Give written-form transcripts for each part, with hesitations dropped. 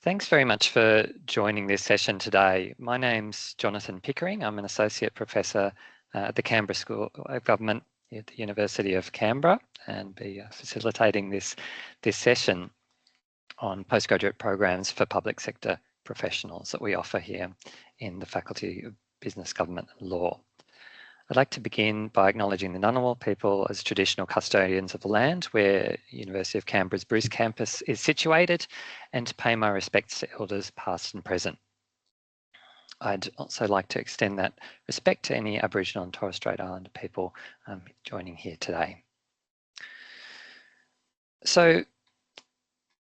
Thanks very much for joining this session today. My name's Jonathan Pickering. I'm an Associate Professor at the Canberra School of Government at the University of Canberra and be facilitating this session on postgraduate programs for public sector professionals that we offer here in the Faculty of Business, Government and Law. I'd like to begin by acknowledging the Ngunnawal people as traditional custodians of the land where University of Canberra's Bruce campus is situated, and to pay my respects to elders past and present. I'd also like to extend that respect to any Aboriginal and Torres Strait Islander people joining here today. So,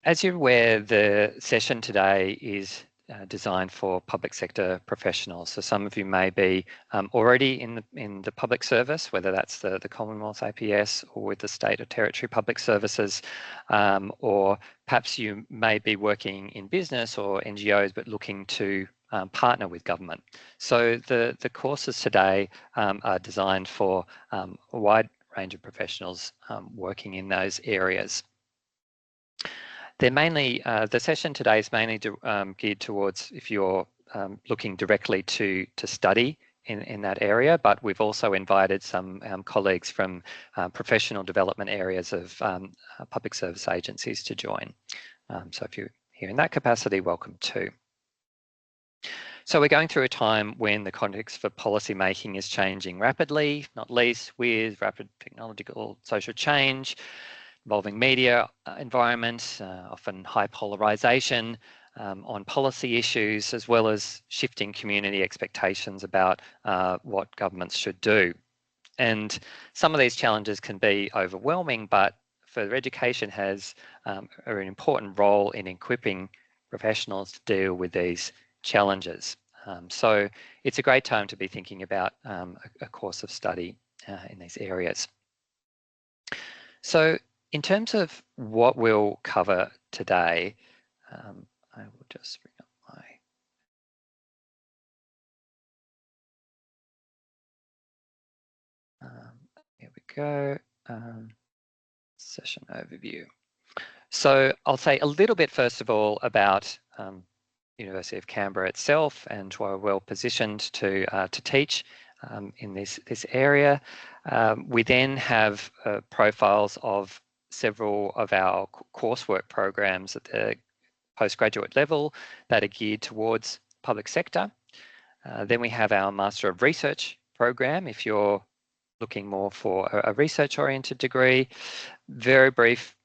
as you're aware, the session today is designed for public sector professionals. So some of you may be already in the public service, whether that's the Commonwealth APS or with the state or territory public services, or perhaps you may be working in business or NGOs but looking to partner with government. So the courses today are designed for a wide range of professionals working in those areas. They're mainly, the session today is mainly geared towards if you're looking directly to study in that area, but we've also invited some colleagues from professional development areas of public service agencies to join. So if you're here in that capacity, welcome too. So we're going through a time when the context for policy making is changing rapidly, not least with rapid technological social change, involving media environment, often high polarisation on policy issues, as well as shifting community expectations about what governments should do. And some of these challenges can be overwhelming, but further education has an important role in equipping professionals to deal with these challenges. So it's a great time to be thinking about a course of study in these areas. So in terms of what we'll cover today, I will just bring up my, here we go, session overview. So I'll say a little bit first of all about University of Canberra itself and why we're well positioned to teach in this area. We then have profiles of several of our coursework programs at the postgraduate level that are geared towards public sector. Then we have our Master of Research program if you're looking more for a research-oriented degree. Very brief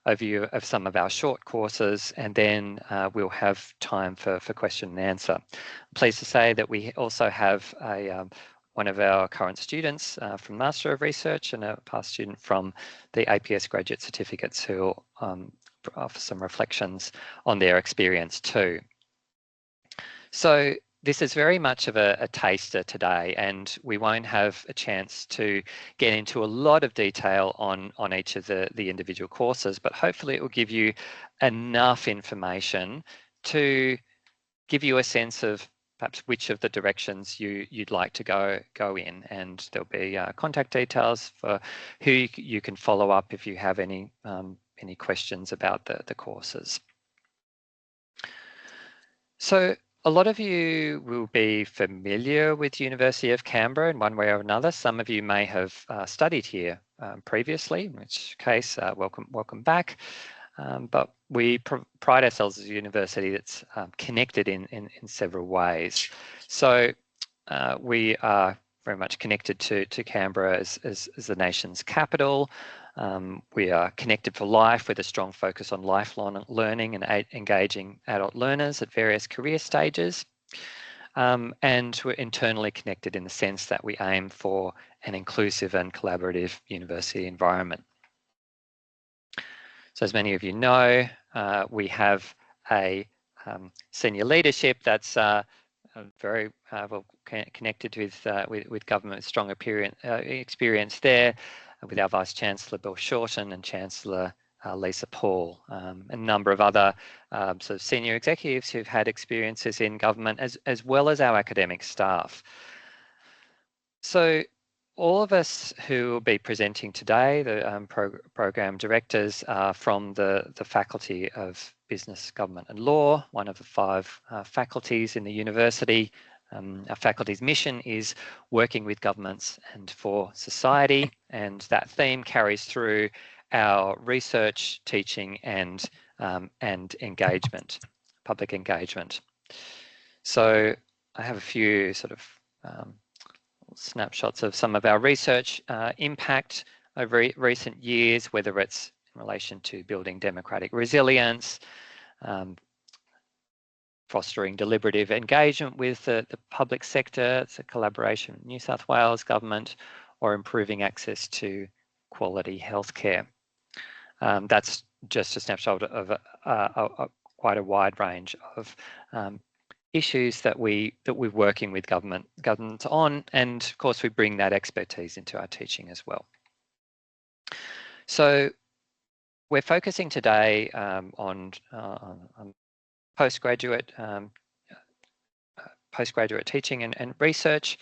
overview of some of our short courses, and then we'll have time for question and answer. I'm pleased to say that we also have one of our current students from Master of Research and a past student from the APS graduate certificates who will offer some reflections on their experience too. So this is very much of a taster today, and we won't have a chance to get into a lot of detail on each of the individual courses, but hopefully it will give you enough information to give you a sense of perhaps which of the directions you'd like to go in, and there'll be contact details for who you can follow up if you have any questions about the courses. So a lot of you will be familiar with University of Canberra in one way or another. Some of you may have studied here previously, in which case welcome back. But we pride ourselves as a university that's connected in several ways. So we are very much connected to Canberra as the nation's capital. We are connected for life with a strong focus on lifelong learning and engaging adult learners at various career stages. And we're internally connected in the sense that we aim for an inclusive and collaborative university environment. So as many of you know, we have a senior leadership that's very well connected with government, strong experience there, with our Vice Chancellor Bill Shorten and Chancellor Lisa Paul, a number of other sort of senior executives who've had experiences in government, as well as our academic staff. So all of us who will be presenting today, the program directors, are from the Faculty of Business, Government and Law, one of the 5 faculties in the university. Our faculty's mission is working with governments and for society, and that theme carries through our research, teaching and engagement, public engagement. So I have a few sort of snapshots of some of our research impact over recent years, whether it's in relation to building democratic resilience, fostering deliberative engagement with the public sector, it's a collaboration with New South Wales Government, or improving access to quality healthcare. That's just a snapshot of quite a wide range of issues that we're working with governments on, and of course we bring that expertise into our teaching as well. So we're focusing today on postgraduate teaching and research.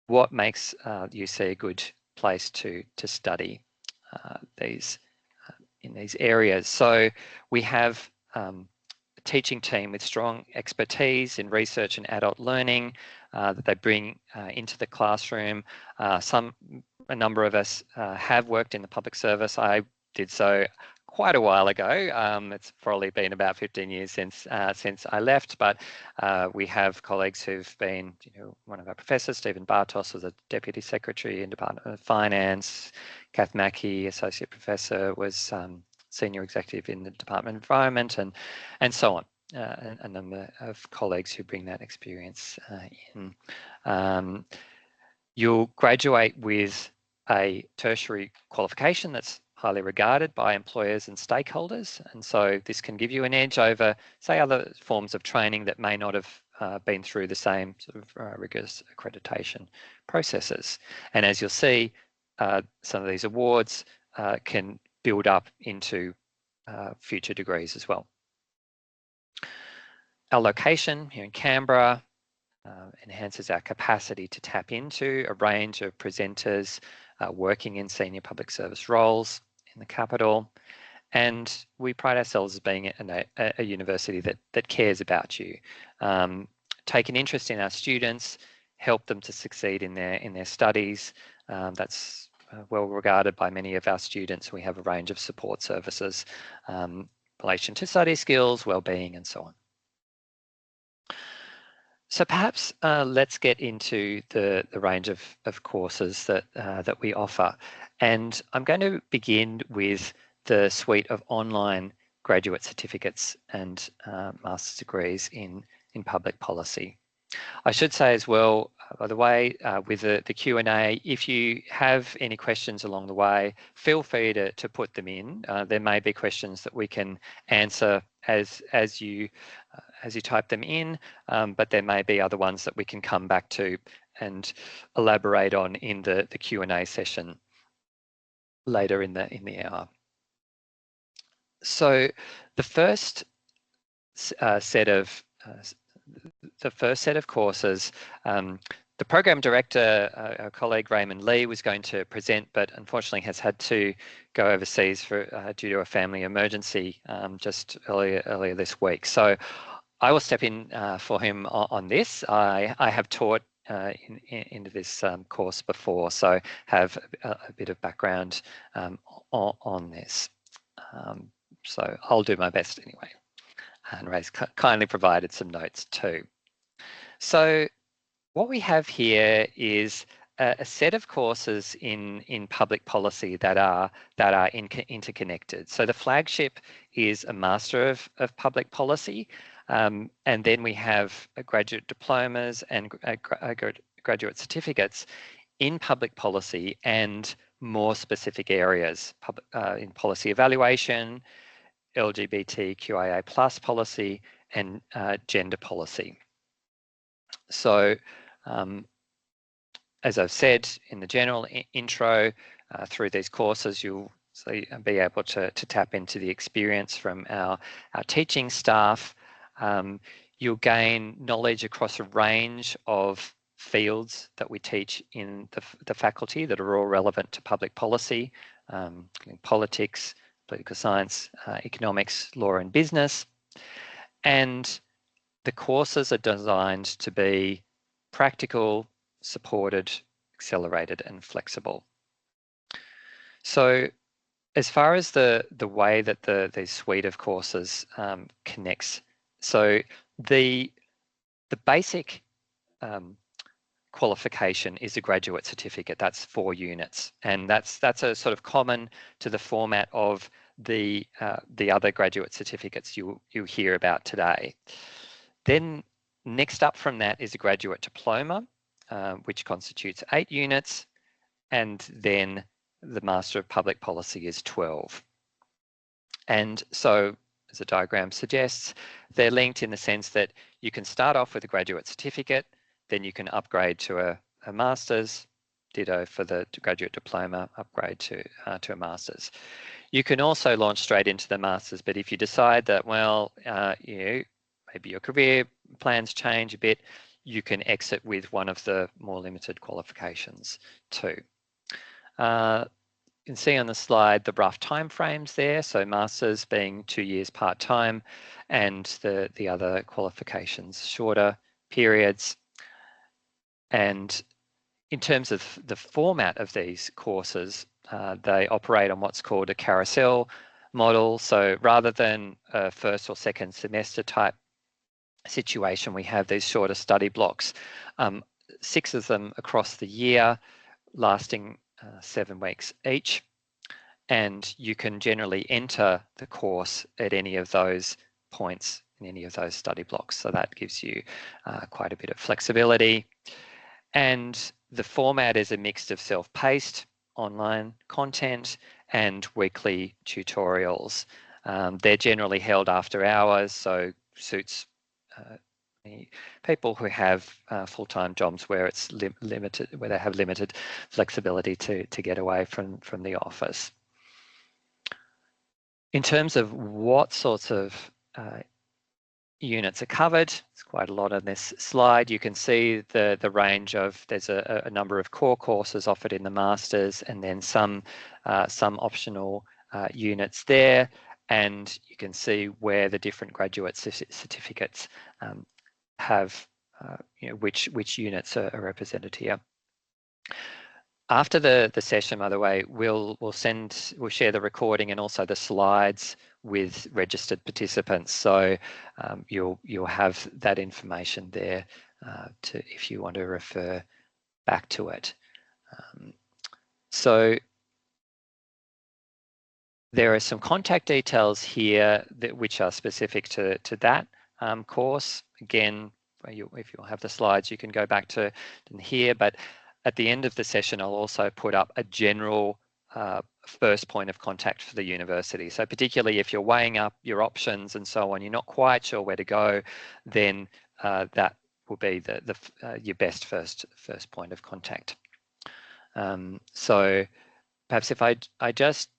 What makes UC a good place to study in these areas? So we have teaching team with strong expertise in research and adult learning that they bring into the classroom. A number of us have worked in the public service. I did so quite a while ago. It's probably been about 15 years since I left, but we have colleagues who've been, one of our professors, Stephen Bartos, was a Deputy Secretary in Department of Finance. Kath Mackey, Associate Professor, was Senior Executive in the Department of Environment, and so on. A number of colleagues who bring that experience in. You'll graduate with a tertiary qualification that's highly regarded by employers and stakeholders, and so this can give you an edge over, say, other forms of training that may not have been through the same sort of rigorous accreditation processes. And as you'll see, some of these awards can build up into future degrees as well. Our location here in Canberra enhances our capacity to tap into a range of presenters working in senior public service roles in the capital. And we pride ourselves as being a university that cares about you. Take an interest in our students, help them to succeed in their studies. That's well regarded by many of our students. We have a range of support services in relation to study skills, wellbeing, and so on. So perhaps let's get into the range of courses that we offer. And I'm going to begin with the suite of online graduate certificates and master's degrees in public policy. I should say as well, by the way, with the Q&A, if you have any questions along the way, feel free to put them in. There may be questions that we can answer as you type them in, but there may be other ones that we can come back to and elaborate on in the Q&A session later in the hour. So the first set of courses, the program director, our colleague Raymond Lee, was going to present, but unfortunately has had to go overseas due to a family emergency just earlier this week. So I will step in for him on this. I have taught into this course before, so have a bit of background on this. So I'll do my best anyway. And Ray's kindly provided some notes too. So what we have here is a set of courses in public policy that are interconnected. So the flagship is a Master of Public Policy, and then we have graduate diplomas and graduate certificates in public policy and more specific areas in policy evaluation, LGBTQIA+ policy, and gender policy. So as I've said in the general intro, through these courses you'll be able to tap into the experience from our teaching staff. You'll gain knowledge across a range of fields that we teach in the faculty that are all relevant to public policy, politics, political science, economics, law and business. And the courses are designed to be practical, supported, accelerated and flexible. So as far as the way that the suite of courses connects, so the basic qualification is a graduate certificate. That's 4 units, and that's a sort of common to the format of the other graduate certificates you hear about today. Then next up from that is a graduate diploma, which constitutes 8 units, and then the Master of Public Policy is 12. And so, as the diagram suggests, they're linked in the sense that you can start off with a graduate certificate, then you can upgrade to a master's, ditto for the graduate diploma, upgrade to a master's. You can also launch straight into the master's, but if you decide that, well, maybe your career plans change a bit, you can exit with one of the more limited qualifications too. You can see on the slide the rough timeframes there. So masters being 2 years part-time, and the other qualifications shorter periods. And in terms of the format of these courses, they operate on what's called a carousel model. So rather than a first or second semester type situation, we have these shorter study blocks, 6 of them across the year, lasting 7 weeks each, and you can generally enter the course at any of those points in any of those study blocks. So that gives you quite a bit of flexibility. And the format is a mix of self-paced online content and weekly tutorials. They're generally held after hours, so suits people who have full-time jobs where it's limited, where they have limited flexibility to get away from the office. In terms of what sorts of units are covered, it's quite a lot on this slide. You can see the range of, there's a number of core courses offered in the masters, and then some optional units there, and you can see where the different graduate certificates have which units are represented here. After the session, by the way, we'll share the recording and also the slides with registered participants. So you'll have that information there if you want to refer back to it. So there are some contact details here which are specific to that course. Again, if you'll have the slides, you can go back to here, but at the end of the session, I'll also put up a general first point of contact for the university. So particularly if you're weighing up your options and so on, you're not quite sure where to go, then that will be your best first point of contact. So perhaps if I just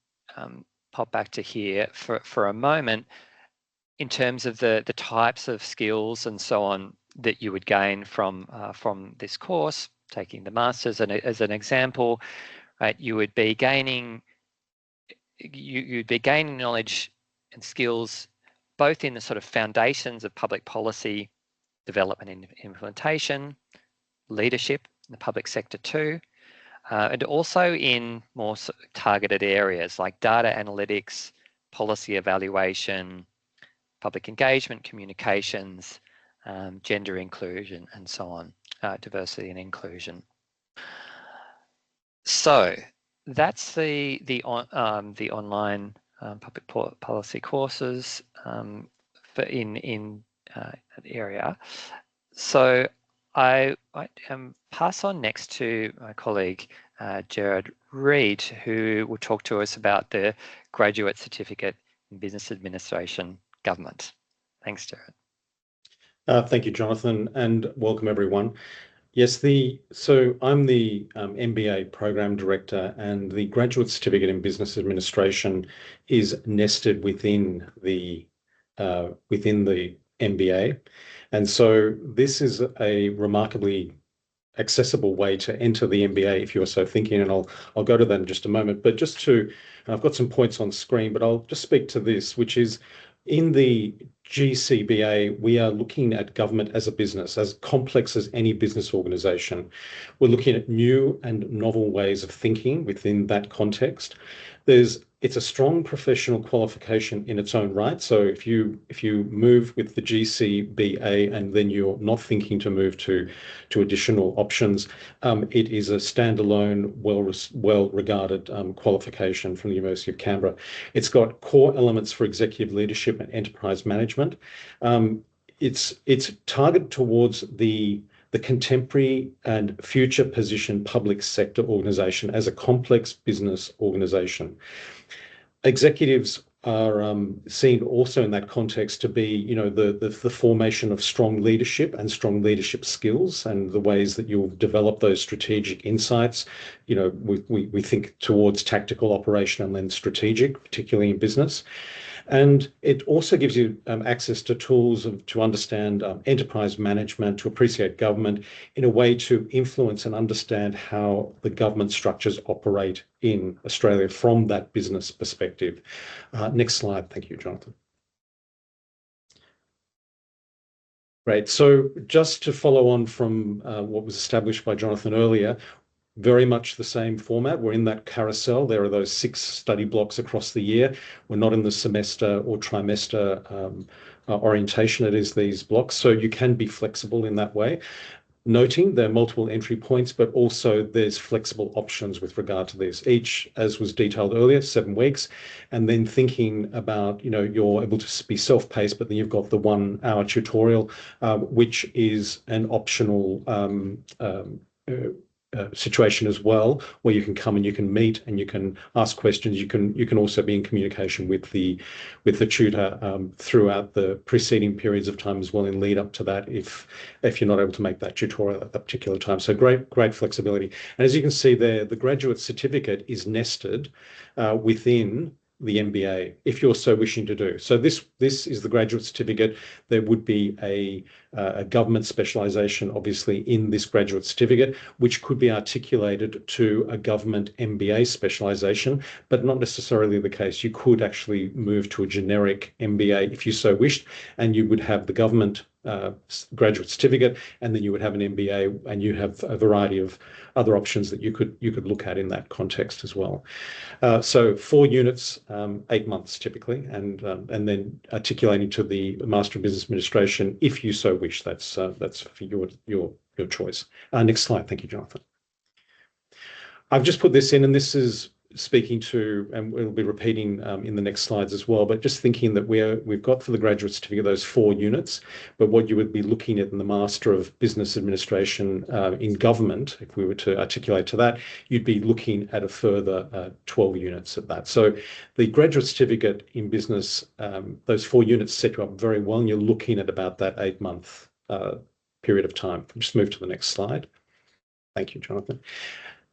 pop back to here for a moment, in terms of the types of skills and so on that you would gain from this course, taking the masters and as an example, right, you'd be gaining knowledge and skills both in the sort of foundations of public policy development and implementation, leadership in the public sector too, and also in more targeted areas like data analytics, policy evaluation, public engagement, communications, gender inclusion, and so on, diversity and inclusion. So that's the online public policy courses in that area. So I pass on next to my colleague Gerard Reid, who will talk to us about the Graduate Certificate in Business Administration Government. Thanks, Gerard. Thank you, Jonathan, and welcome everyone. Yes, so I'm the MBA Program Director, and the Graduate Certificate in Business Administration is nested within the MBA. And so this is a remarkably accessible way to enter the MBA if you're so thinking, and I'll go to that in just a moment. But I've got some points on screen, but I'll just speak to this, which is in the GCBA, we are looking at government as a business, as complex as any business organisation. We're looking at new and novel ways of thinking within that context. It's a strong professional qualification in its own right. So if you move with the GCBA and then you're not thinking to move to additional options, it is a standalone, well regarded qualification from the University of Canberra. It's got core elements for executive leadership and enterprise management. It's targeted towards the contemporary and future position public sector organisation as a complex business organisation. Executives are seen also in that context to be, the formation of strong leadership and strong leadership skills, and the ways that you'll develop those strategic insights. We think towards tactical, operational, and strategic, particularly in business. And it also gives you access to tools to understand enterprise management, to appreciate government in a way to influence and understand how the government structures operate in Australia from that business perspective. Next slide. Thank you, Jonathan. Great. So just to follow on from what was established by Jonathan earlier, very much the same format. We're in that carousel. There are those 6 study blocks across the year. We're not in the semester or trimester orientation. It is these blocks. So you can be flexible in that way. Noting there are multiple entry points, but also there's flexible options with regard to this. Each, as was detailed earlier, 7 weeks. And then thinking about, you're able to be self-paced, but then you've got the 1-hour tutorial, which is an optional situation as well, where you can come and you can meet and you can ask questions. You can also be in communication with the tutor throughout the preceding periods of time as well, in lead up to that, if you're not able to make that tutorial at that particular time. So great flexibility. And as you can see there, the graduate certificate is nested within the MBA, if you're so wishing to do. So this is the graduate certificate. There would be a government specialisation, obviously, in this graduate certificate, which could be articulated to a government MBA specialisation, but not necessarily the case. You could actually move to a generic MBA if you so wished, and you would have the government graduate certificate, and then you would have an MBA, and you have a variety of other options that you could look at in that context as well. So 4 units, 8 months typically, and then articulating to the Master of Business Administration if you so wish. That's for your choice. Next slide. Thank you, Jonathan. I've just put this in, and this is speaking to, and we'll be repeating in the next slides as well, but just thinking that we've got for the graduate certificate those 4 units, but what you would be looking at in the Master of Business Administration in government, if we were to articulate to that, you'd be looking at a further 12 units at that. So the graduate certificate in business, those 4 units set you up very well, and you're looking at about that 8-month period of time. Just move to the next slide. Thank you, Jonathan.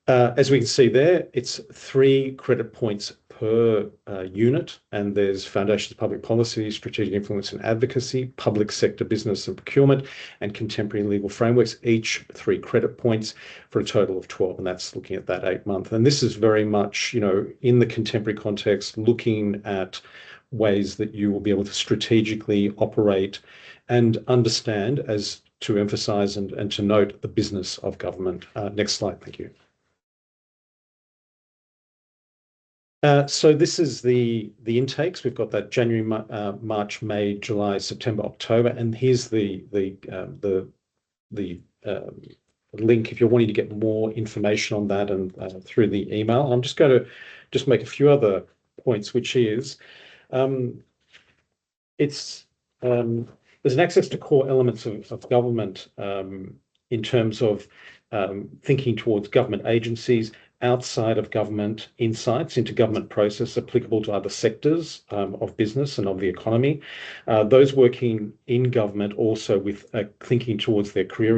As we can see there, it's 3 credit points per unit, and there's Foundations of Public Policy, Strategic Influence and Advocacy, Public Sector Business and Procurement, and Contemporary Legal Frameworks, each 3 credit points for a total of 12, and that's looking at that 8-month. And this is very much, in the contemporary context, looking at ways that you will be able to strategically operate and understand, as to emphasise and to note, the business of government. Next slide, thank you. So this is the intakes. We've got that January, March, May, July, September, October, and here's the link if you're wanting to get more information on that, and through the email. I'm just going to make a few other points, which is there's an access to core elements of government in terms of thinking towards government agencies, outside of government, insights into government process applicable to other sectors of business and of the economy. Those working in government also with thinking towards their career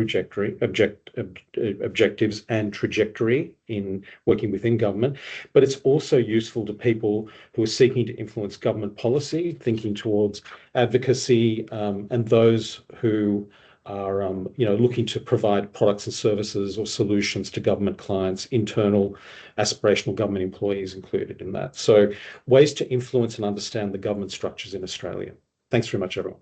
objectives and trajectory in working within government. But it's also useful to people who are seeking to influence government policy, thinking towards advocacy, and those who looking to provide products and services or solutions to government clients, internal aspirational government employees included in that. So ways to influence and understand the government structures in Australia. Thanks very much, everyone.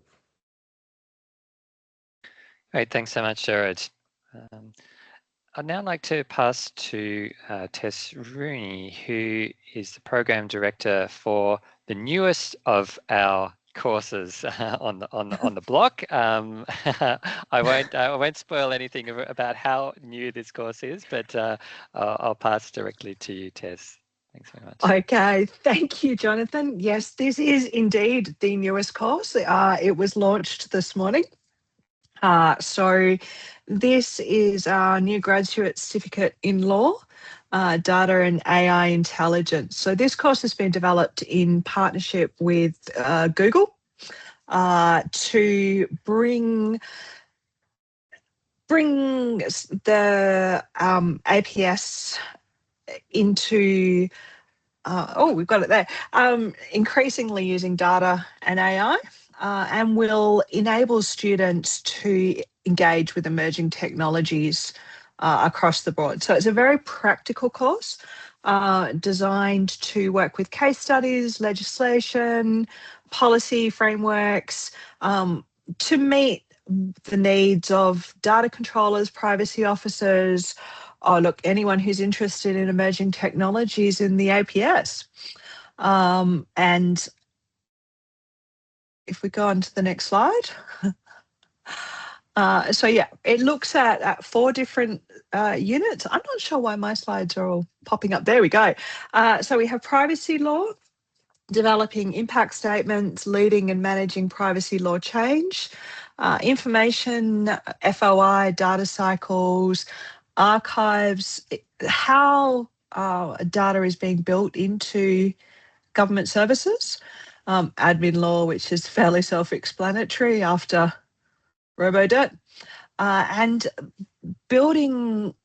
Great, thanks so much, Jared. I'd now like to pass to Tess Rooney, who is the Program Director for the newest of our courses on the block. I won't spoil anything about how new this course is, but I'll pass directly to you, Tess. Thanks very much. Okay, thank you, Jonathan. Yes, this is indeed the newest course. It was launched this morning. So this is our new graduate certificate in law, data and AI intelligence. So this course has been developed in partnership with Google to bring the APS into we've got it there. Increasingly using data and AI, and will enable students to engage with emerging technologies across the board. So it's a very practical course designed to work with case studies, legislation, policy frameworks to meet the needs of data controllers, privacy officers, anyone who's interested in emerging technologies in the APS. And if we go on to the next slide. So yeah, it looks at 4 different units. I'm not sure why my slides are all popping up. There we go. So we have privacy law, developing impact statements, leading and managing privacy law change, information, FOI, data cycles, archives, how data is being built into government services, admin law, which is fairly self-explanatory after RoboDirt, and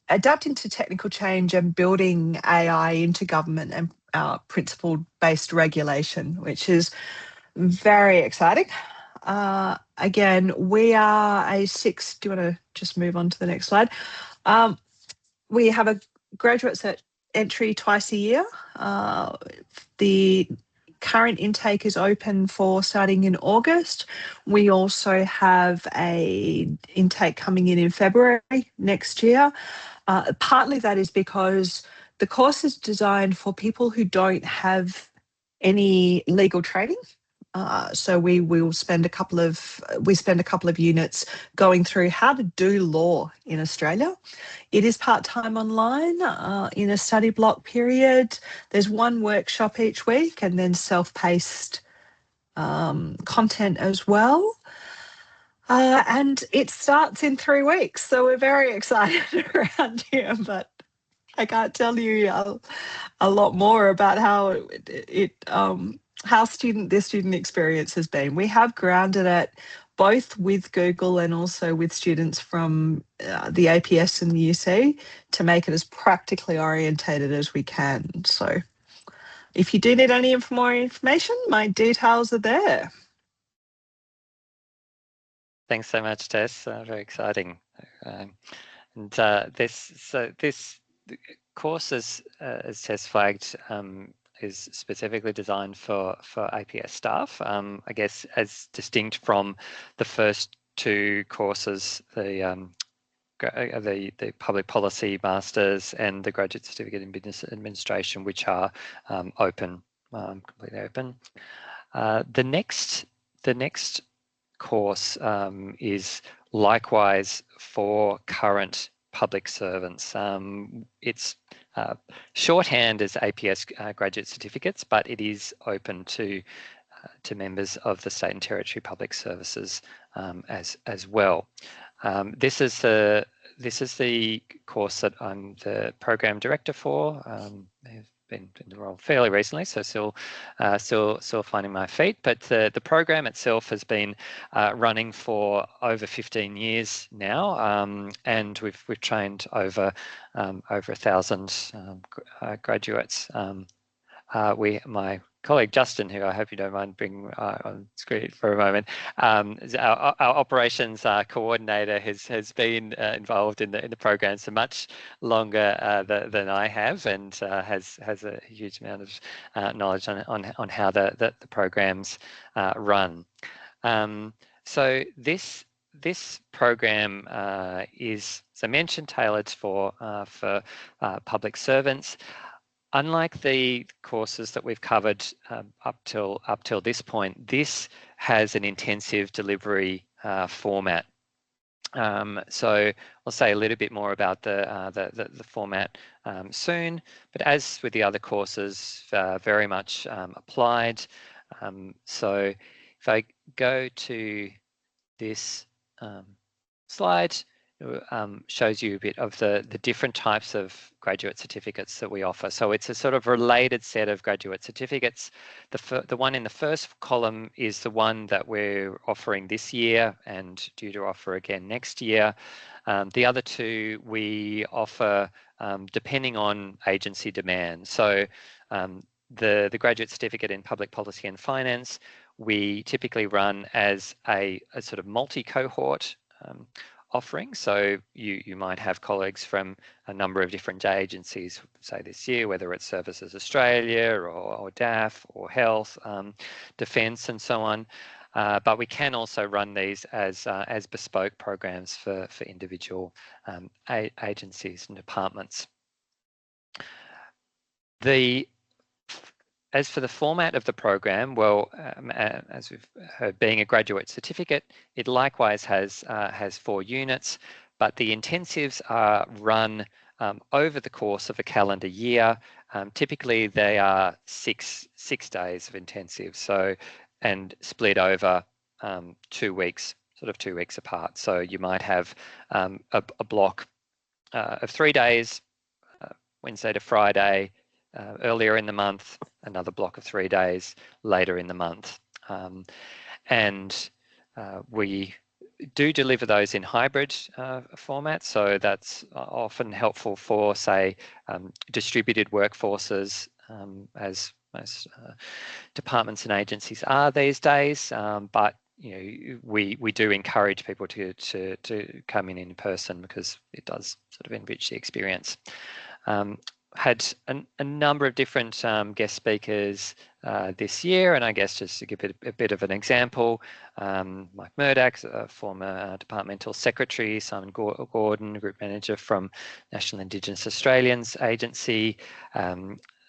adapting to technical change and building AI into government and principle-based regulation, which is very exciting. Again, we are a 6, do you want to just move on to the next slide? We have a graduate cert entry twice a year. The current intake is open for starting in August. We also have a intake coming in February next year. Partly that is because the course is designed for people who don't have any legal training. So we spend a couple of units going through how to do law in Australia. It is part-time online in a study block period. There's 1 workshop each week and then self-paced content as well. And it starts in 3 weeks. So we're very excited around here, but I can't tell you a lot more about how this student experience has been. We have grounded it both with Google and also with students from the APS and the UC to make it as practically orientated as we can. So if you do need any more information, my details are there. Thanks so much, Tess. Very exciting. This course, as Tess flagged, is specifically designed for APS staff. I guess as distinct from the first 2 courses, the Public Policy Masters and the Graduate Certificate in Business Administration, which are open, completely open. The next course is likewise for current public servants. It's shorthand as APS graduate certificates, but it is open to members of the state and territory public services as well. This is the course that I'm the program director for. I've been in the role fairly recently, so still finding my feet. But the program itself has been running for over 15 years now, and we've trained over 1,000 graduates. My colleague Justin, who I hope you don't mind bringing on screen for a moment, our operations coordinator has been involved in the program so much longer than I have, and has a huge amount of knowledge on how the programs run. So this program is, as I mentioned, tailored for public servants. Unlike the courses that we've covered up till this point, this has an intensive delivery format. So I'll say a little bit more about the format soon, but as with the other courses, very much applied. So if I go to this slide, shows you a bit of the different types of graduate certificates that we offer. So it's a sort of related set of graduate certificates. The one in the first column is the one that we're offering this year and due to offer again next year. The other two we offer depending on agency demand. So the graduate certificate in public policy and finance, we typically run as a sort of multi-cohort offering. So you might have colleagues from a number of different agencies, say this year, whether it's Services Australia or DAF or Health, Defence and so on. But we can also run these as bespoke programs for individual agencies and departments. As for the format of the program, well, as we've heard, being a graduate certificate, it likewise has 4 units, but the intensives are run over the course of a calendar year. Typically, they are six days of intensive, and split over 2 weeks, sort of 2 weeks apart. So you might have a block of 3 days, Wednesday to Friday, earlier in the month, another block of 3 days later in the month. And we do deliver those in hybrid format, so that's often helpful for, say, distributed workforces, as most departments and agencies are these days. But we do encourage people to come in person because it does sort of enrich the experience. Had a number of different guest speakers this year, and I guess just to give it a bit of an example, Mike Murdoch, a former departmental secretary, Simon Gordon, group manager from National Indigenous Australians Agency,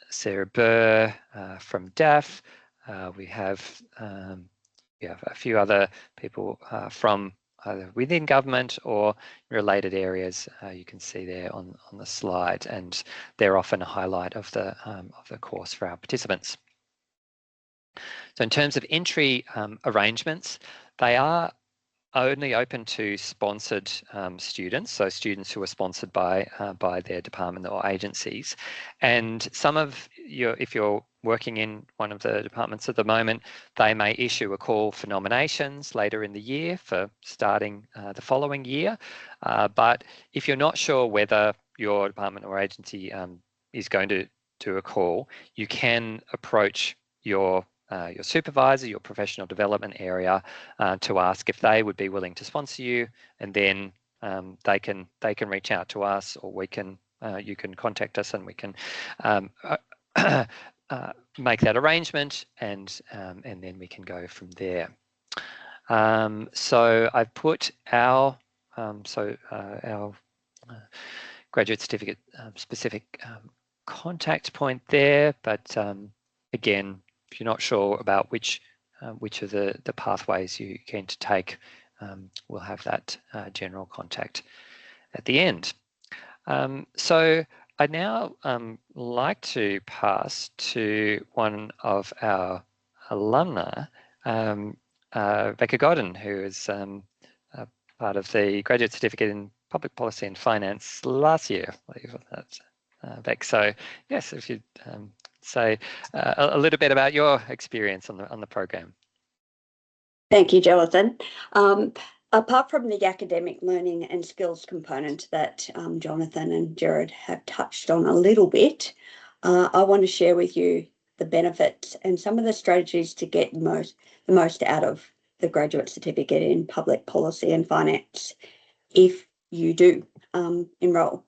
Sarah Burr from DAF. We have a few other people from either within government or related areas. You can see there on the slide, and they're often a highlight of the course for our participants. So in terms of entry arrangements, they are only open to sponsored students, so students who are sponsored by their department or agencies. And some of if you're working in one of the departments at the moment, they may issue a call for nominations later in the year for starting the following year. But if you're not sure whether your department or agency is going to do a call, you can approach your supervisor, your professional development area, to ask if they would be willing to sponsor you, and then they can reach out to us, or we can you can contact us, and we can make that arrangement, and then we can go from there. So I've put our graduate certificate specific contact point there, but again, if you're not sure about which of the pathways you're keen to take, we'll have that general contact at the end. So I'd now like to pass to one of our alumni, Becca Godden, who is part of the graduate certificate in public policy and finance last year, I believe. That's Beck. So yes, if you'd say a little bit about your experience on the program. Thank you, Jonathan. Apart from the academic learning and skills component that Jonathan and Jared have touched on a little bit, I want to share with you the benefits and some of the strategies to get the most out of the graduate certificate in public policy and finance if you do enrol.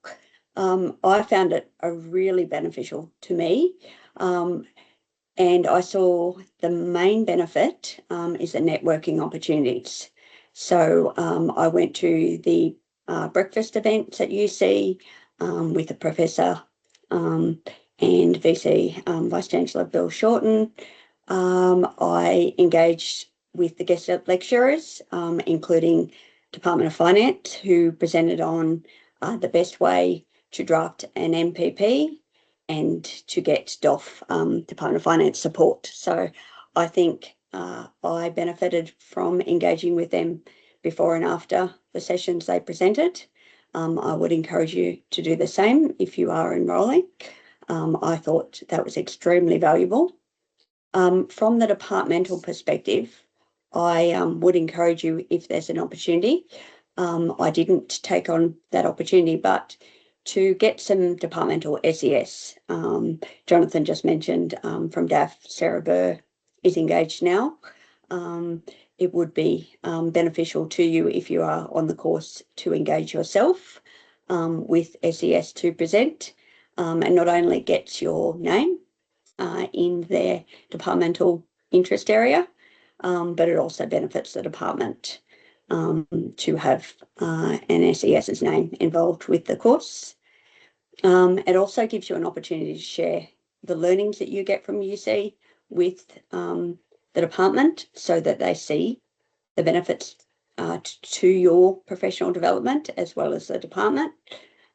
I found it really beneficial to me, and I saw the main benefit is the networking opportunities. So I went to the breakfast events at UC with the professor and VC Vice Chancellor Bill Shorten. I engaged with the guest lecturers, including Department of Finance, who presented on the best way to draft an MPP and to get DOF, Department of Finance support. So I think I benefited from engaging with them before and after the sessions they presented. I would encourage you to do the same if you are enrolling. I thought that was extremely valuable. From the departmental perspective, I would encourage you, if there's an opportunity, I didn't take on that opportunity, but to get some departmental SES. Jonathan just mentioned from DAF, Sarah Burr is engaged now. It would be beneficial to you if you are on the course to engage yourself with SES to present, and not only gets your name in their departmental interest area, but it also benefits the department to have an SES's name involved with the course. It also gives you an opportunity to share the learnings that you get from UC with the department so that they see the benefits to your professional development as well as the department.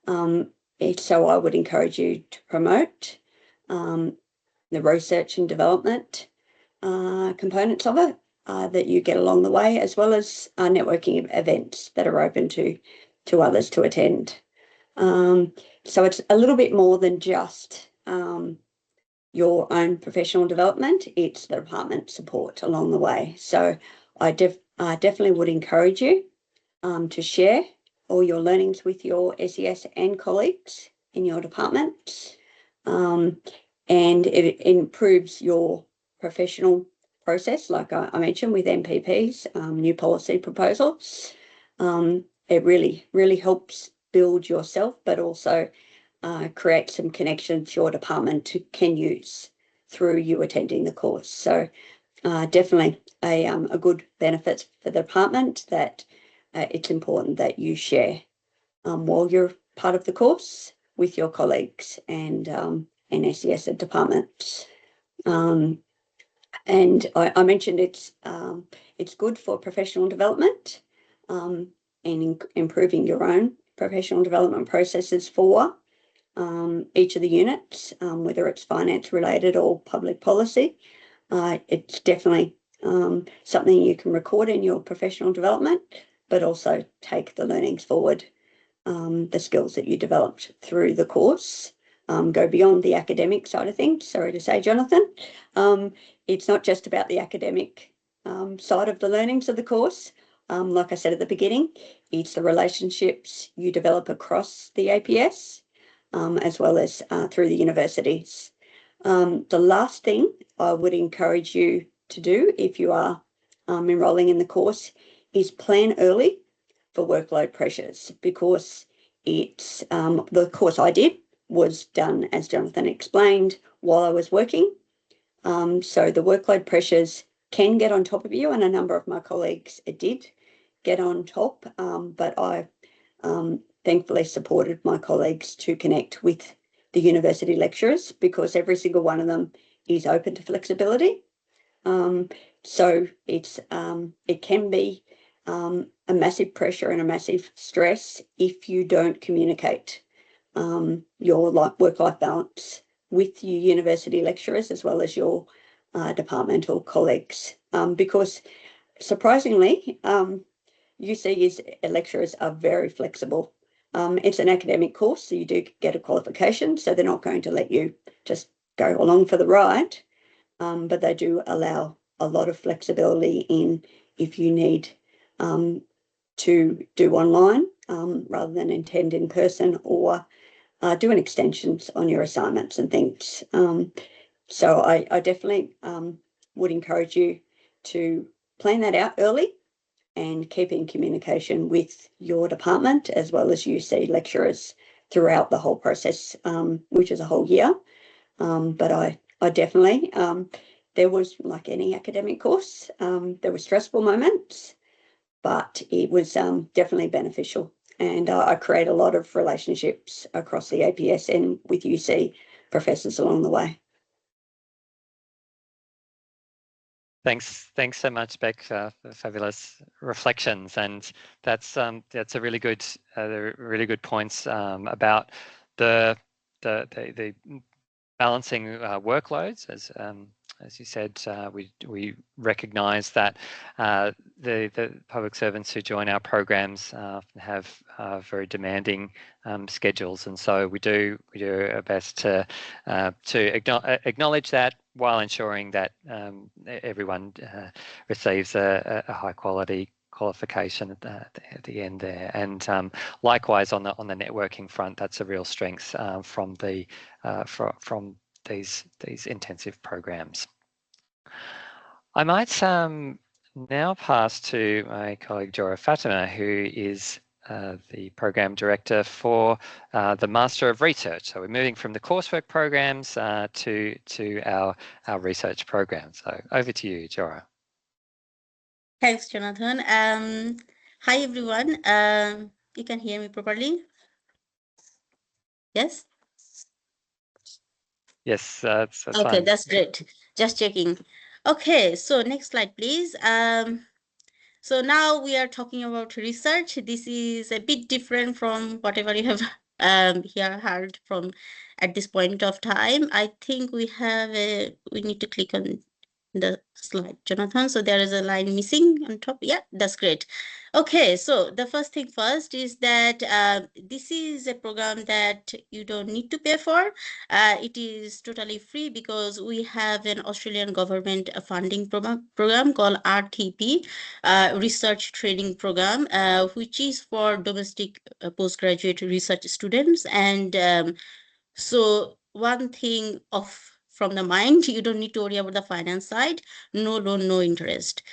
So I would encourage you to promote the research and development components of it that you get along the way, as well as networking events that are open to others to attend. So it's a little bit more than just your own professional development. It's the department support along the way. So I definitely would encourage you to share all your learnings with your SES and colleagues in your department. And it improves your professional process, like I mentioned, with MPPs, new policy proposals. It really helps build yourself, but also create some connections your department can use through you attending the course. So definitely a good benefit for the department that it's important that you share while you're part of the course with your colleagues and SES departments. And I mentioned it's good for professional development and improving your own professional development processes for each of the units, whether it's finance related or public policy. It's definitely something you can record in your professional development, but also take the learnings forward, the skills that you developed through the course. Go beyond the academic side of things. Sorry to say, Jonathan. It's not just about the academic side of the learnings of the course. Like I said at the beginning, it's the relationships you develop across the APS, as well as through the universities. The last thing I would encourage you to do if you are enrolling in the course is plan early for workload pressures, because it's the course I did was done, as Jonathan explained, while I was working. So the workload pressures can get on top of you, and a number of my colleagues did get on top, but I thankfully supported my colleagues to connect with the university lecturers, because every single one of them is open to flexibility. So it can be a massive pressure and a massive stress if you don't communicate your work-life balance with your university lecturers as well as your departmental colleagues, because surprisingly, UC's lecturers are very flexible. It's an academic course, so you do get a qualification, so they're not going to let you just go along for the ride, but they do allow a lot of flexibility in if you need to do online rather than attend in person, or doing extensions on your assignments and things. So I definitely would encourage you to plan that out early and keep in communication with your department as well as UC lecturers throughout the whole process, which is a whole year. But I definitely, there was, like any academic course, there were stressful moments, but it was definitely beneficial. And I create a lot of relationships across the APS and with UC professors along the way. Thanks so much, Beck, for fabulous reflections, and that's a really good points about the balancing workloads. As you said, we recognise that the public servants who join our programs have very demanding schedules, and so we do our best to acknowledge that, while ensuring that everyone receives a high quality qualification at the end there. And likewise on the networking front, that's a real strength from these intensive programs. I might now pass to my colleague Jora Fatima, who is the program director for the Master of Research. So we're moving from the coursework programs to our research programs. So over to you, Jora. Thanks, Jonathan. Hi, everyone. You can hear me properly? Yes? Yes, that's okay, fine. That's great. Just checking. Okay, so next slide, please. So now we are talking about research. This is a bit different from whatever you have heard from at this point of time. I think we need to click on the slide, Jonathan. So there is a line missing on top. Yeah, that's great. Okay, so the first thing first is that this is a program that you don't need to pay for. It is totally free because we have an Australian government funding program called RTP, Research Training Program, which is for domestic postgraduate research students. And so one thing from the mind, you don't need to worry about the finance side. No loan, no interest.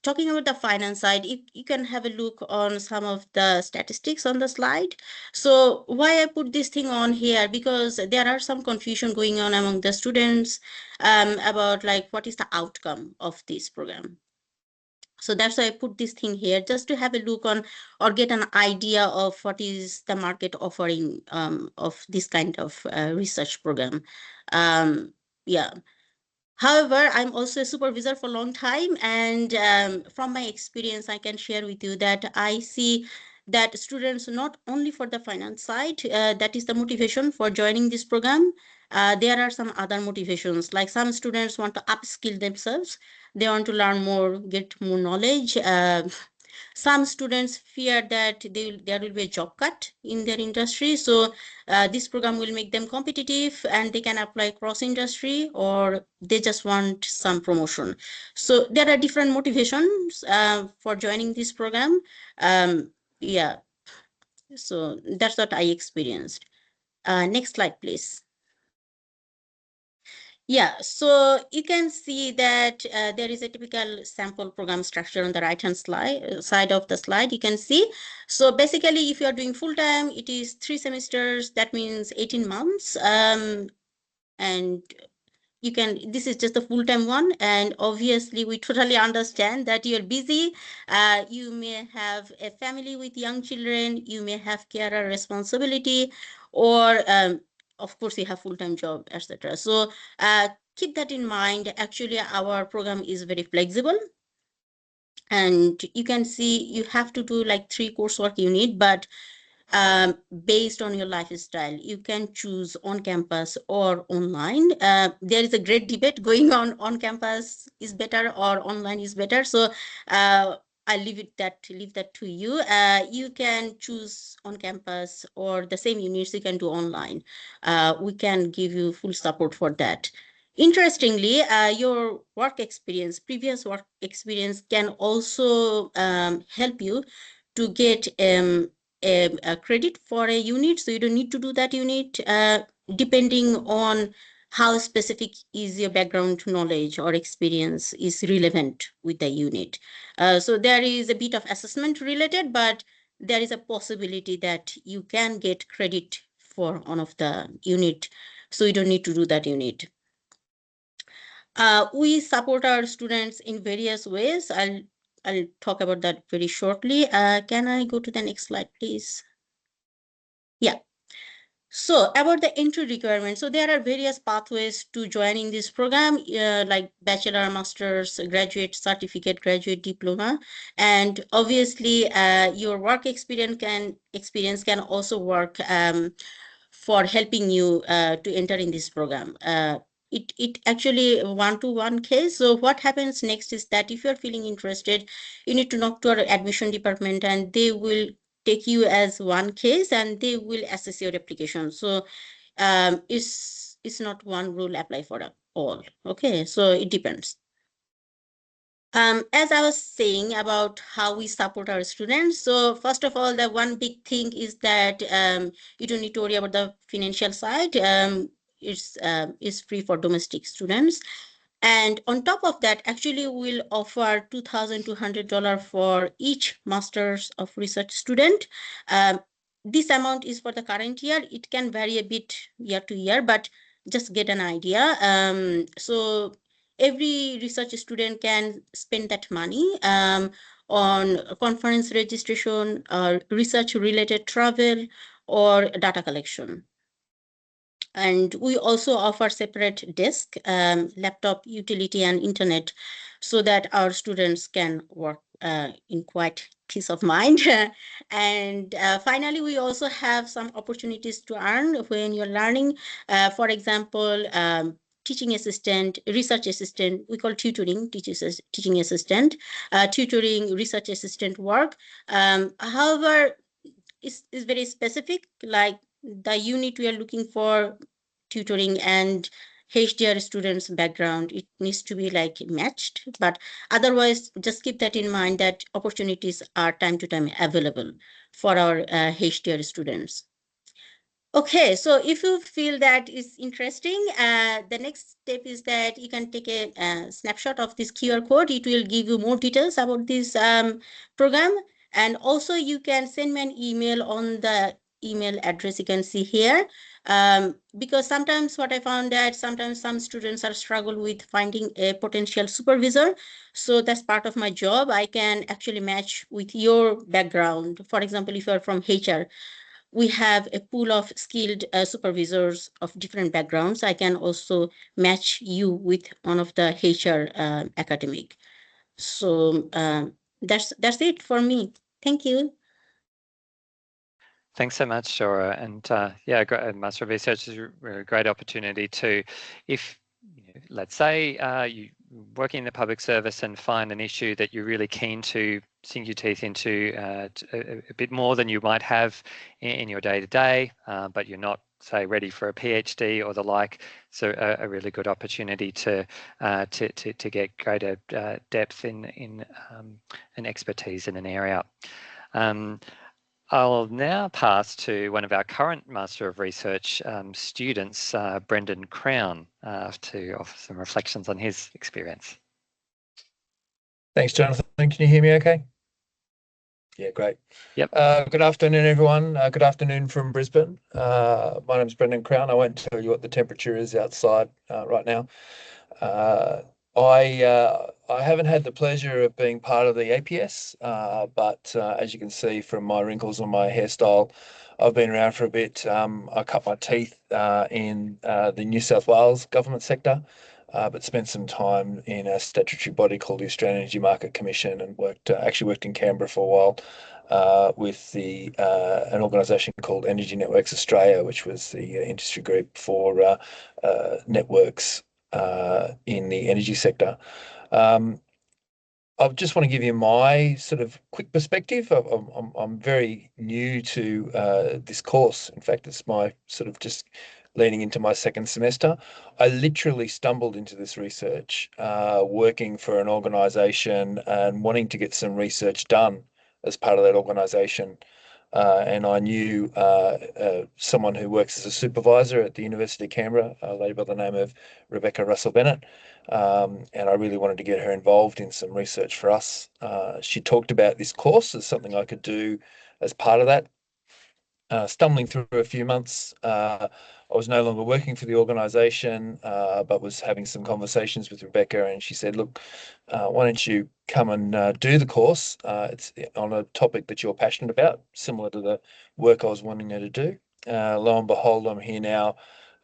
Talking about the finance side, you can have a look on some of the statistics on the slide. So why I put this thing on here, because there are some confusion going on among the students about like what is the outcome of this program. So that's why I put this thing here, just to have a look on or get an idea of what is the market offering of this kind of research program. Yeah. However, I'm also a supervisor for a long time, and from my experience, I can share with you that I see that students, not only for the finance side, that is the motivation for joining this program. There are some other motivations, like some students want to upskill themselves. They want to learn more, get more knowledge. Some students fear that there will be a job cut in their industry. So this program will make them competitive and they can apply cross industry, or they just want some promotion. So there are different motivations for joining this program. Yeah, so that's what I experienced. Next slide, please. Yeah, so you can see that there is a typical sample program structure on the right-hand side of the slide. You can see. So basically, if you are doing full-time, it is 3 semesters. That means 18 months. And this is just a full-time one. And obviously, we totally understand that you're busy. You may have a family with young children. You may have carer responsibility, or of course, you have full-time job, etc. So keep that in mind. Actually, our program is very flexible. And you can see you have to do like 3 coursework you need, but based on your lifestyle, you can choose on campus or online. There is a great debate going on campus is better or online is better. So I leave that to you. You can choose on campus, or the same units you can do online. We can give you full support for that. Interestingly, your previous work experience can also help you to get a credit for a unit. So you don't need to do that unit depending on how specific is your background knowledge or experience is relevant with the unit. So there is a bit of assessment related, but there is a possibility that you can get credit for one of the unit. So you don't need to do that unit. We support our students in various ways. I'll talk about that very shortly. Can I go to the next slide, please? Yeah. So about the entry requirements, so there are various pathways to joining this program, like bachelor, master's, graduate certificate, graduate diploma, and obviously your work experience can also work for helping you to enter in this program. It actually one-to-one case. So what happens next is that if you're feeling interested, you need to knock to our admission department, and they will take you as one case and they will assess your application. So it's not one rule apply for all. Okay, so it depends. As I was saying about how we support our students, so first of all, the one big thing is that you don't need to worry about the financial side. It's free for domestic students. And on top of that, actually we'll offer $2,200 for each Masters of Research student. This amount is for the current year. It can vary a bit year to year, but just get an idea. So every research student can spend that money on conference registration, research related travel, or data collection. And we also offer separate desk, laptop, utility, and internet so that our students can work in quite peace of mind. And finally, we also have some opportunities to earn when you're learning. For example, teaching assistant, research assistant, we call tutoring, teaching assistant, tutoring, research assistant work. However, is very specific, like the unit we are looking for tutoring and HDR students background, it needs to be like matched, but otherwise just keep that in mind that opportunities are time to time available for our HDR students. Okay, so if you feel that is interesting, the next step is that you can take a snapshot of this QR code. It will give you more details about this program. And also you can send me an email on the email address you can see here. Because sometimes what I found that sometimes some students are struggle with finding a potential supervisor. So that's part of my job. I can actually match with your background. For example, if you're from HR, we have a pool of skilled supervisors of different backgrounds. I can also match you with one of the HR academic. So that's it for me. Thank you. Thanks so much, Shora. And yeah, Master of Research is a great opportunity to, if let's say you working in the public service and find an issue that you're really keen to sink your teeth into a bit more than you might have in your day-to-day, but you're not, say, ready for a PhD or the like. So a really good opportunity to get greater depth in an expertise in an area. I'll now pass to one of our current Master of Research students, Brendan Crown, to offer some reflections on his experience. Thanks, Jonathan. Can you hear me okay? Yeah, great. Yep. Good afternoon, everyone. Good afternoon from Brisbane. My name is Brendan Crown. I won't tell you what the temperature is outside right now. I haven't had the pleasure of being part of the APS, but as you can see from my wrinkles on my hairstyle, I've been around for a bit. I cut my teeth in the New South Wales government sector, but spent some time in a statutory body called the Australian Energy Market Commission, and actually worked in Canberra for a while with an organisation called Energy Networks Australia, which was the industry group for networks in the energy sector. I just want to give you my sort of quick perspective. I'm very new to this course. In fact, it's my sort of just leaning into my second semester. I literally stumbled into this research, working for an organisation and wanting to get some research done as part of that organisation. and I knew someone who works as a supervisor at the University of Canberra, a lady by the name of Rebecca Russell-Bennett, and I really wanted to get her involved in some research for us. She talked about this course as something I could do as part of that. Stumbling through a few months, I was no longer working for the organisation, but was having some conversations with Rebecca, and she said, "Look, why don't you come and do the course? It's on a topic that you're passionate about, similar to the work I was wanting her to do." Lo and behold, I'm here now,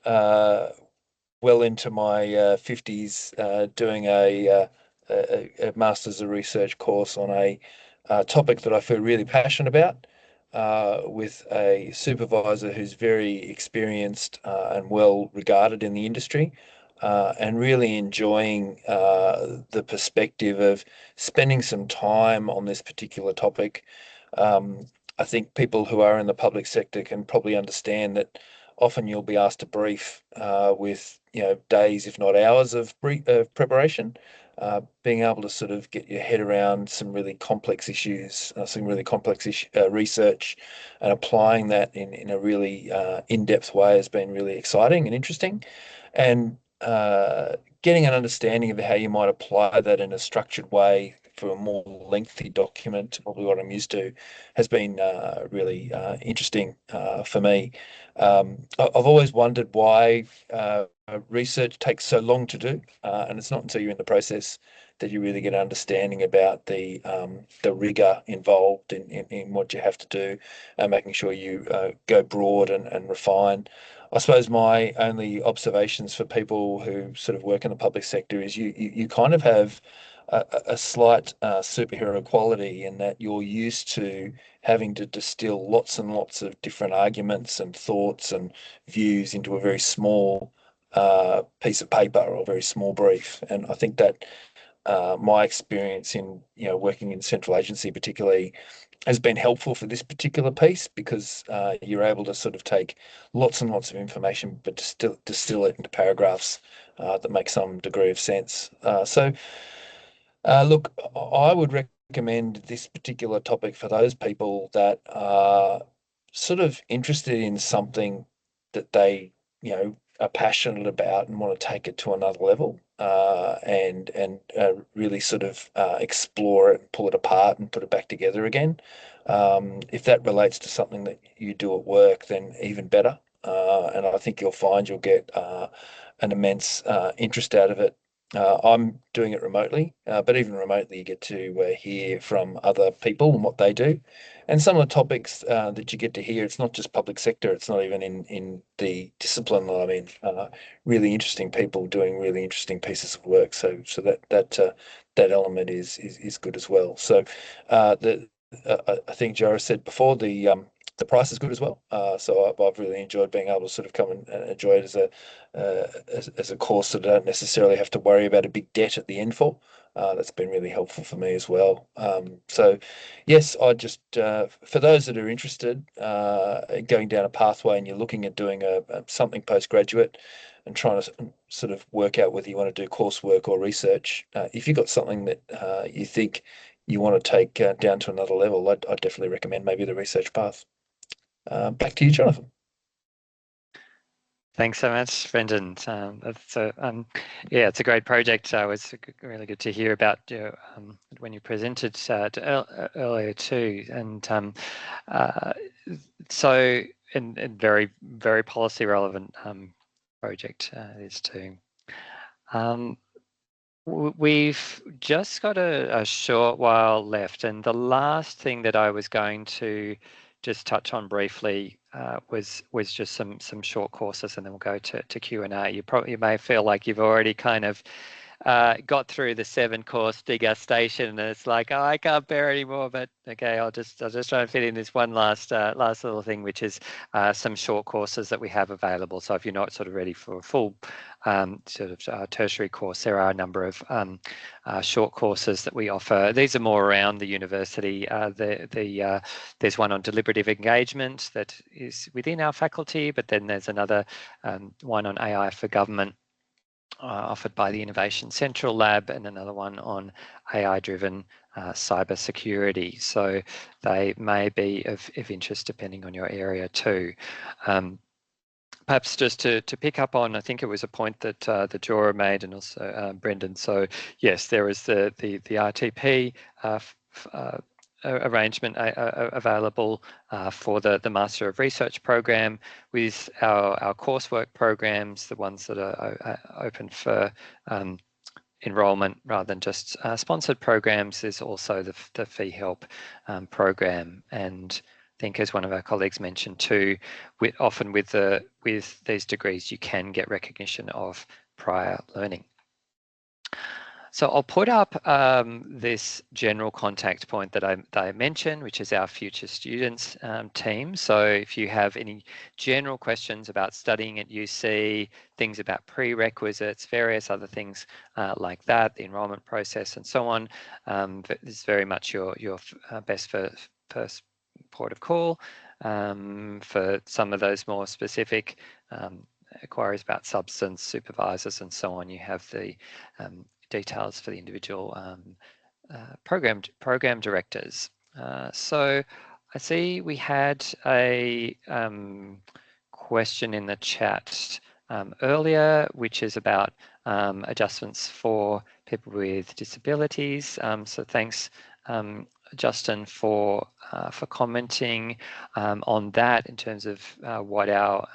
well into my 50s, doing a Masters of Research course on a topic that I feel really passionate about, with a supervisor who's very experienced and well regarded in the industry, and really enjoying the perspective of spending some time on this particular topic. I think people who are in the public sector can probably understand that often you'll be asked to brief with days, if not hours of preparation. Being able to sort of get your head around some really complex issues, research, and applying that in a really in-depth way has been really exciting and interesting. And getting an understanding of how you might apply that in a structured way for a more lengthy document, probably what I'm used to, has been really interesting for me. I've always wondered why research takes so long to do, and it's not until you're in the process that you really get an understanding about the rigor involved in what you have to do, and making sure you go broad and refine. I suppose my only observations for people who sort of work in the public sector is you kind of have a slight superhero quality in that you're used to having to distill lots and lots of different arguments and thoughts and views into a very small piece of paper or a very small brief. And I think that my experience in working in central agency particularly has been helpful for this particular piece, because you're able to sort of take lots and lots of information but distill it into paragraphs that make some degree of sense. Look, I would recommend this particular topic for those people that are sort of interested in something that they, are passionate about and want to take it to another level, and really sort of explore it, pull it apart, and put it back together again. If that relates to something that you do at work, then even better. And I think you'll find you'll get an immense interest out of it. I'm doing it remotely, but even remotely, you get to hear from other people and what they do. And some of the topics that you get to hear, it's not just public sector, it's not even in the discipline that I'm in. Really interesting people doing really interesting pieces of work. So that element is good as well. So I think Jara said before, the price is good as well. So I've really enjoyed being able to sort of come and enjoy it as a course that I don't necessarily have to worry about a big debt at the end for. That's been really helpful for me as well. So yes, I just for those that are interested going down a pathway and you're looking at doing something postgraduate and trying to sort of work out whether you want to do coursework or research, if you've got something that you think you want to take down to another level, I'd definitely recommend maybe the research path. Back to you, Jonathan. Thanks so much, Brendan. Yeah, it's a great project. It was really good to hear about when you presented earlier too, and so and very, very policy relevant project is too. We've just got a short while left, and the last thing that I was going to just touch on briefly was just some short courses, and then we'll go to Q&A. You may feel like you've already kind of got through the 7-course degustation, and it's like, oh, I can't bear anymore. But okay, I'll just try and fit in this one last little thing, which is some short courses that we have available. So if you're not sort of ready for a full tertiary course, there are a number of short courses that we offer. These are more around the university. There's one on deliberative engagement that is within our faculty, but then there's another one on AI for government. offered by the Innovation Central Lab, and another one on AI-driven cyber security. So they may be of interest depending on your area too. Perhaps just to pick up on, I think it was a point that that Jora made, and also Brendan. So yes, there is the RTP arrangement available for the Master of Research program. With our coursework programs, the ones that are open for enrolment rather than just sponsored programs, there's also the fee help program. And I think, as one of our colleagues mentioned too, often with these degrees, you can get recognition of prior learning. So I'll put up this general contact point that I mentioned, which is our future students team. So if you have any general questions about studying at UC, things about prerequisites, various other things like that, the enrolment process and so on, this is very much your best first port of call. For some of those more specific inquiries about substance supervisors and so on, you have the details for the individual program directors. So I see we had a question in the chat earlier, which is about adjustments for people with disabilities. So thanks, Justin, for commenting on that in terms of what our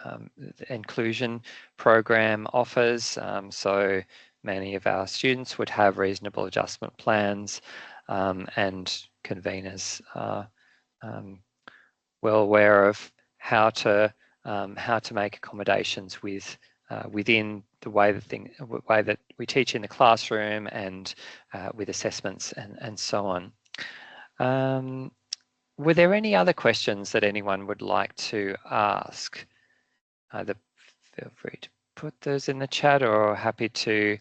inclusion program offers. So many of our students would have reasonable adjustment plans, and conveners are well aware of how to make accommodations within the way that we teach in the classroom, and with assessments and so on. Were there any other questions that anyone would like to ask? Either feel free to put those in the chat, or happy to,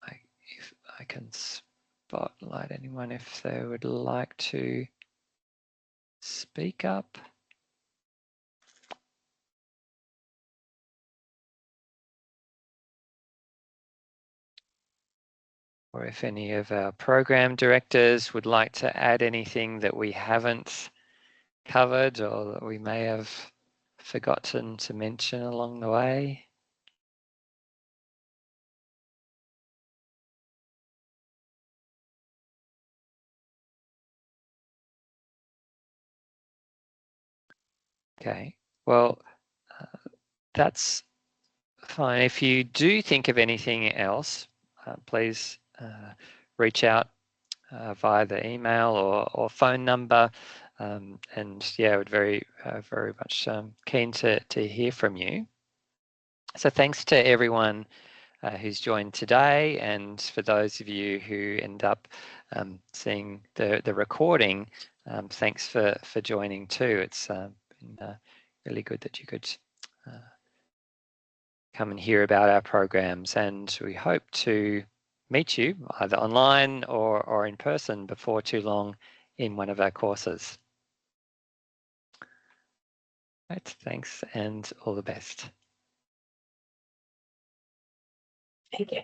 if I can spotlight anyone if they would like to speak up. Or if any of our program directors would like to add anything that we haven't covered, or that we may have forgotten to mention along the way. Okay, well, that's fine. If you do think of anything else, please reach out via the email or phone number. And yeah, I would very much keen to hear from you. So thanks to everyone who's joined today, and for those of you who end up seeing the recording, thanks for joining too. It's been really good that you could come and hear about our programs, and we hope to meet you either online or in person before too long in one of our courses. Right, thanks and all the best. Thank you.